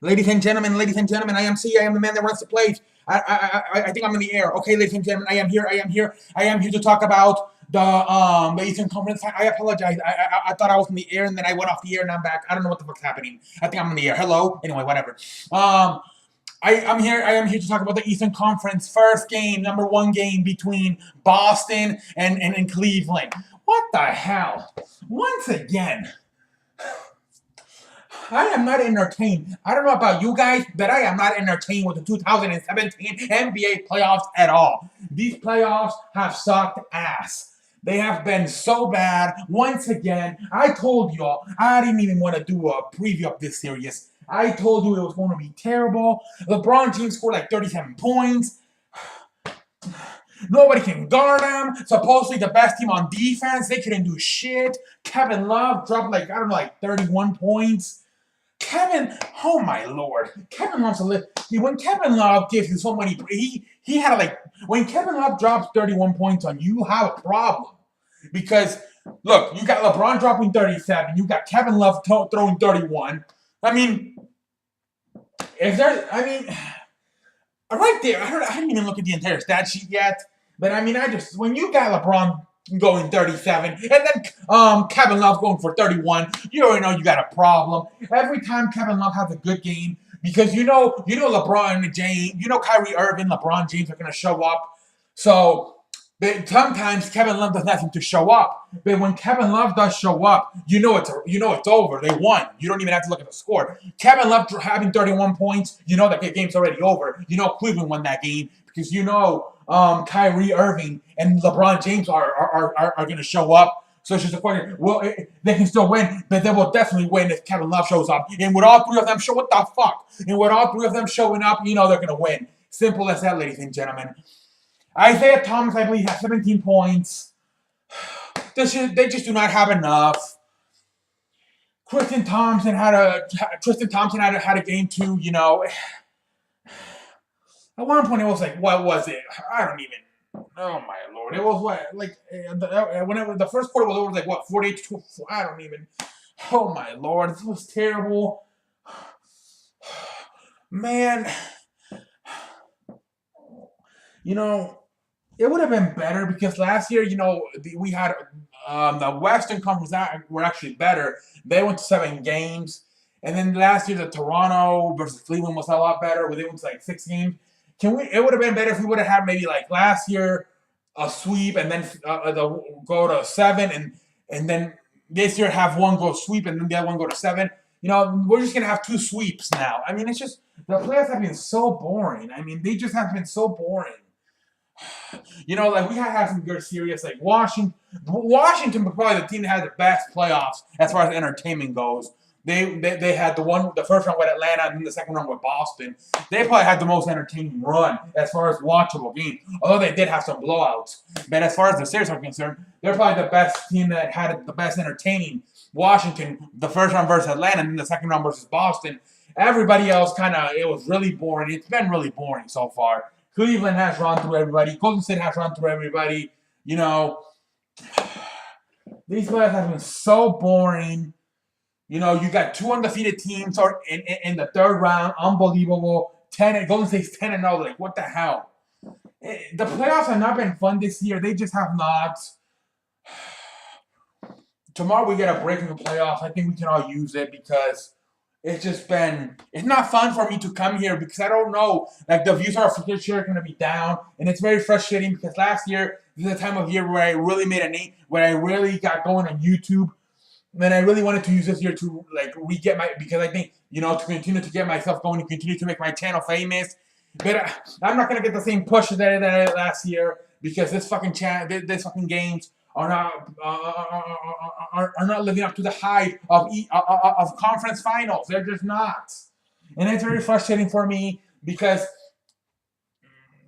Ladies and gentlemen, I am C. I am the man that runs the place. I think I'm in the air. Okay, ladies and gentlemen, I am here. I am here to talk about the Eastern Conference. I apologize. I thought I was in the air and then I went off the air and I'm back. I don't know what the fuck's happening. I think I'm in the air. Hello. Anyway, whatever. I'm here. I am here to talk about the Eastern Conference first game, number one game between Boston and Cleveland. What the hell? Once again. I am not entertained. I don't know about you guys, but I am not entertained with the 2017 NBA playoffs at all. These playoffs have sucked ass. They have been so bad. Once again, I told y'all I didn't even want to do a preview of this series. I told you it was going to be terrible. LeBron James scored like 37 points. Nobody can guard him. Supposedly the best team on defense. They couldn't do shit. Kevin Love dropped like, I don't know, like 31 points. Oh my lord, Kevin Love's a live. When Kevin Love gives you so many, he had like when Kevin Love drops 31 points on you, you have a problem because look, you got LeBron dropping 37, you got Kevin Love throwing 31. I mean, right there, I didn't even look at the entire stat sheet yet, but I mean, when you got LeBron going 37, and then Kevin Love going for 31, you already know you got a problem. Every time Kevin Love has a good game, because you know LeBron James, you know Kyrie Irving, LeBron James are going to show up. So sometimes Kevin Love doesn't have to show up, but when Kevin Love does show up, you know it's over. They won. You don't even have to look at the score. Kevin Love having 31 points, you know that the game's already over. You know Cleveland won that game because you know Kyrie Irving and LeBron James are going to show up. So it's just a question. Well, they can still win, but they will definitely win if Kevin Love shows up. And with all three of them what the fuck? And with all three of them showing up, you know they're going to win. Simple as that, ladies and gentlemen. Isaiah Thomas, I believe, has 17 points. They just do not have enough. Tristan Thompson had a game too, you know. At one point, it was like, what was it? I don't even. Oh my lord! It was what, like, whenever the first quarter was over, like what, 48-2. I don't even. Oh my lord! This was terrible. Man, you know, it would have been better because last year, you know, we had the Western Conference were actually better. They went to 7 games, and then last year the Toronto versus Cleveland was a lot better. Where they went to like 6 games. It would have been better if we would have had maybe like last year a sweep and then go to 7 and then this year have one go sweep and then the other one go to 7. You know, we're just gonna have 2 sweeps now. I mean, it's just the playoffs have been so boring. I mean, they just have been so boring. You know, like we had some good series like Washington. Washington was probably the team that had the best playoffs as far as entertainment goes. They had the first round with Atlanta and then the second round with Boston. They probably had the most entertaining run as far as watchable games. Although they did have some blowouts. But as far as the series are concerned, they're probably the best team that had the best entertaining. Washington, the first round versus Atlanta, and then the second round versus Boston. Everybody else it was really boring. It's been really boring so far. Cleveland has run through everybody. Golden State has run through everybody. You know, these playoffs have been so boring. You know, you got 2 undefeated teams in the third round. Unbelievable. Golden State's 10-0. Like, what the hell? The playoffs have not been fun this year. They just have not. Tomorrow we get a break in the playoffs. I think we can all use it because it's not fun for me to come here because I don't know. Like, the views are for sure going to be down. And it's very frustrating because last year, this is the time of year where I really made a name, where I really got going on YouTube. And I really wanted to use this year to like because I think, you know, to continue to get myself going and continue to make my channel famous. But I'm not gonna get the same push that I did last year because this fucking games are not living up to the hype of conference finals. They're just not, and it's very frustrating for me because,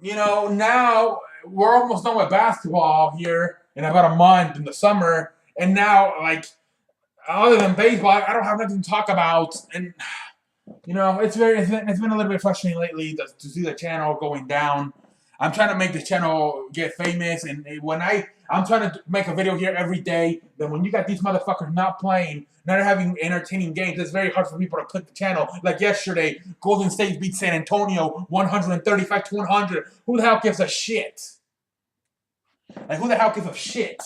you know, now we're almost done with basketball here in about a month in the summer, and now like. Other than baseball, I don't have nothing to talk about, and you know it's been a little bit frustrating lately to see the channel going down. I'm trying to make this channel get famous, and I'm trying to make a video here every day. Then when you got these motherfuckers not playing, not having entertaining games, it's very hard for people to click the channel. Like yesterday, Golden State beat San Antonio 135-100. Who the hell gives a shit? Like, who the hell gives a shit?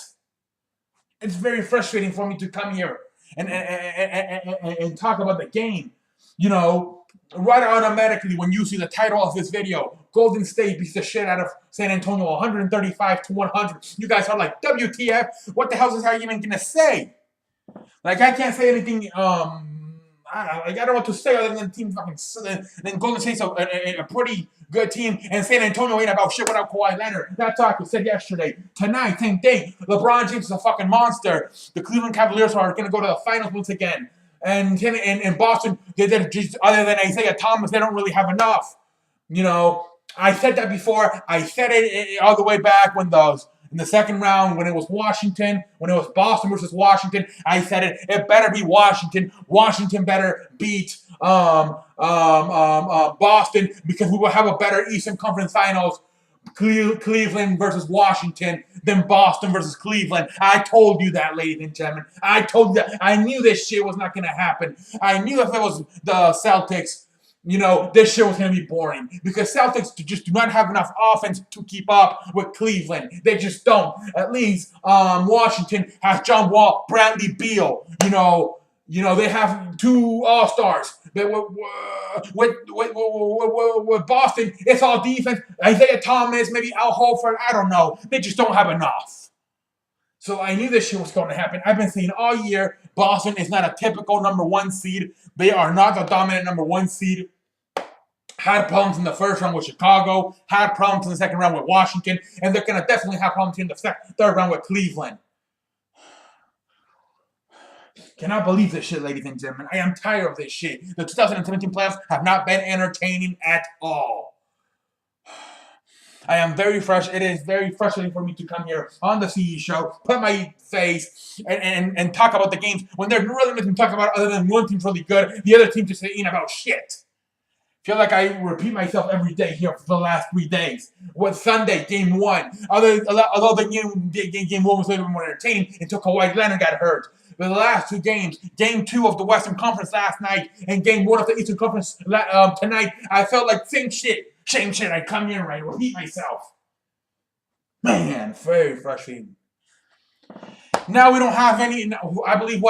It's very frustrating for me to come here and talk about the game. You know, right automatically when you see the title of this video, Golden State beats the shit out of San Antonio 135-100. You guys are like, WTF? What the hell is this even gonna say? Like, I can't say anything. I don't know what to say other than team fucking. Then Golden State's a pretty good team, and San Antonio ain't about shit without Kawhi Leonard. That's what I said yesterday. Tonight, same thing. LeBron James is a fucking monster. The Cleveland Cavaliers are going to go to the finals once again. And in Boston, they did just, other than Isaiah Thomas, they don't really have enough. You know, I said that before. I said it all the way back when in the second round, when it was Washington, when it was Boston versus Washington, I said it better be Washington. Washington better beat Boston, because we will have a better Eastern Conference Finals, Cleveland versus Washington, than Boston versus Cleveland. I told you that, ladies and gentlemen. I told you that. I knew this shit was not going to happen. I knew if it was the Celtics, you know, this shit was going to be boring, because Celtics just do not have enough offense to keep up with Cleveland. They just don't. At least Washington has John Wall, Bradley Beal. You know, they have two All-Stars. With Boston, it's all defense. Isaiah Thomas, maybe Al Horford, I don't know. They just don't have enough. So I knew this shit was going to happen. I've been saying all year, Boston is not a typical number one seed. They are not the dominant number one seed. Had problems in the first round with Chicago, had problems in the second round with Washington, and they're going to definitely have problems in the third round with Cleveland. Cannot believe this shit, ladies and gentlemen. I am tired of this shit. The 2017 playoffs have not been entertaining at all. I am very frustrated. It is very frustrating for me to come here on the CE show, put my face, and talk about the games when there's really nothing to talk about other than one team's really good, the other team just saying about shit. I feel like I repeat myself every day here for the last 3 days. With Sunday, game 1. Although the game 1 was a little more entertaining until Kawhi Leonard got hurt. But the last 2 games, game 2 of the Western Conference last night and game 1 of the Eastern Conference tonight, I felt like same shit. I come here and I repeat myself. Man, very frustrating. Now we don't have any, I believe,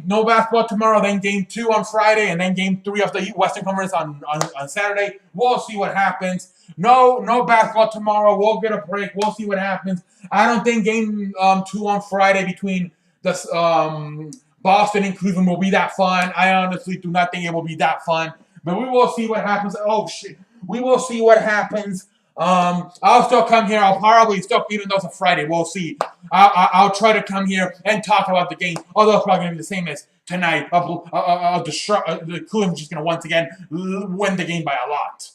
no basketball tomorrow, then game 2 on Friday, and then game 3 of the Western Conference on Saturday. We'll see what happens. No basketball tomorrow. We'll get a break. We'll see what happens. I don't think game 2 on Friday between the Boston and Cleveland will be that fun. I honestly do not think it will be that fun. But we will see what happens. Oh, shit. We will see what happens. I'll still come here. I'll probably still, even though it's a Friday, we'll see. I'll try to come here and talk about the game. Although it's probably going to be the same as tonight. The Cleveland's just going to once again win the game by a lot.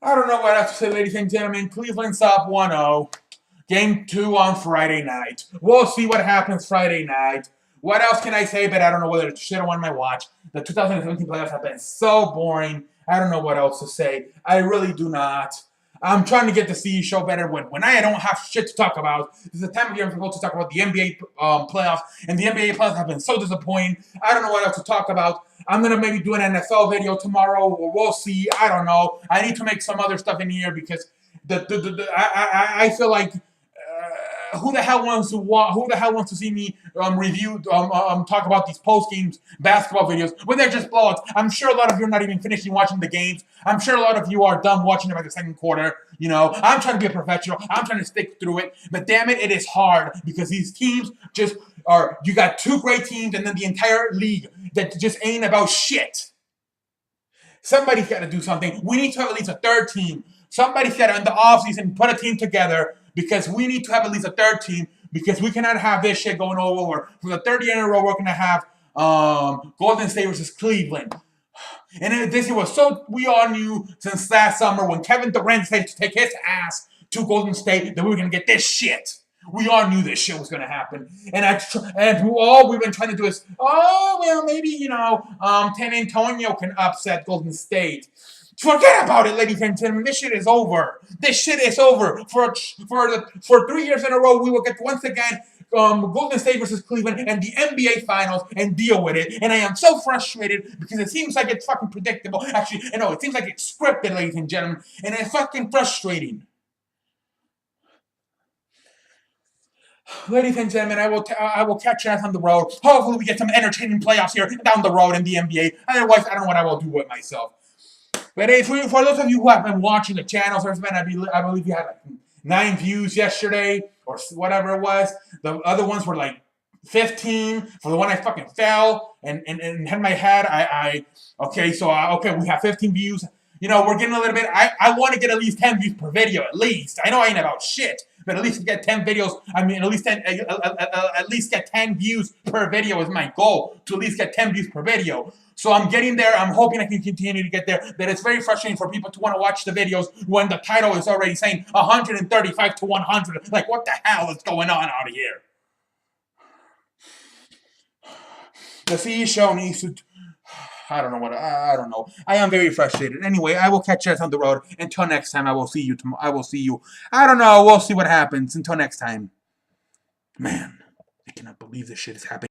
I don't know what else to say, ladies and gentlemen. Cleveland's up 1-0. Game 2 on Friday night. We'll see what happens Friday night. What else can I say? But I don't know whether to shit on my watch. The 2017 playoffs have been so boring. I don't know what else to say. I really do not. I'm trying to get the CE show better when I don't have shit to talk about. This is the time of year I'm supposed to talk about the NBA playoffs, and the NBA playoffs have been so disappointing. I don't know what else to talk about. I'm going to maybe do an NFL video tomorrow, or we'll see. I don't know. I need to make some other stuff in here because I feel like who the hell wants to see me review talk about these post games basketball videos when they're just blowouts? I'm sure a lot of you are not even finishing watching the games. I'm sure a lot of you are done watching them by the second quarter. You know, I'm trying to be a professional. I'm trying to stick through it. But damn it, it is hard because these teams just are. You got 2 great teams and then the entire league that just ain't about shit. Somebody's got to do something. We need to have at least a 3rd team. Somebody's got to, in the offseason, put a team together. Because we need to have at least a 3rd team, because we cannot have this shit going all over. For the 3rd year in a row, we're going to have Golden State versus Cleveland. And this was so, we all knew since last summer when Kevin Durant decided to take his ass to Golden State that we were going to get this shit. We all knew this shit was going to happen. And all we've been trying to do is, maybe, San Antonio can upset Golden State. Forget about it, ladies and gentlemen. This shit is over. This shit is over. For 3 years in a row, we will get once again Golden State versus Cleveland and the NBA Finals and deal with it. And I am so frustrated because it seems like it's fucking predictable. Actually, no, it seems like it's scripted, ladies and gentlemen, and it's fucking frustrating. Ladies and gentlemen, I will catch you guys on the road. Hopefully, we get some entertaining playoffs here down the road in the NBA. Otherwise, I don't know what I will do with myself. But for those of you who have been watching the channel, I believe you had like 9 views yesterday or whatever it was. The other ones were like 15 for the one I fucking fell and had my head. Okay, we have 15 views. You know, we're getting a little bit. I want to get at least 10 views per video, at least. I know I ain't about shit, but at least get 10 videos. I mean, at least get 10 views per video is my goal. To at least get 10 views per video. So I'm getting there. I'm hoping I can continue to get there. But it's very frustrating for people to want to watch the videos when the title is already saying 135 to 100. Like, what the hell is going on out here? The CE show needs to. I don't know. I am very frustrated. Anyway, I will catch you guys on the road. Until next time, I will see you. I don't know. We'll see what happens. Until next time. Man, I cannot believe this shit is happening.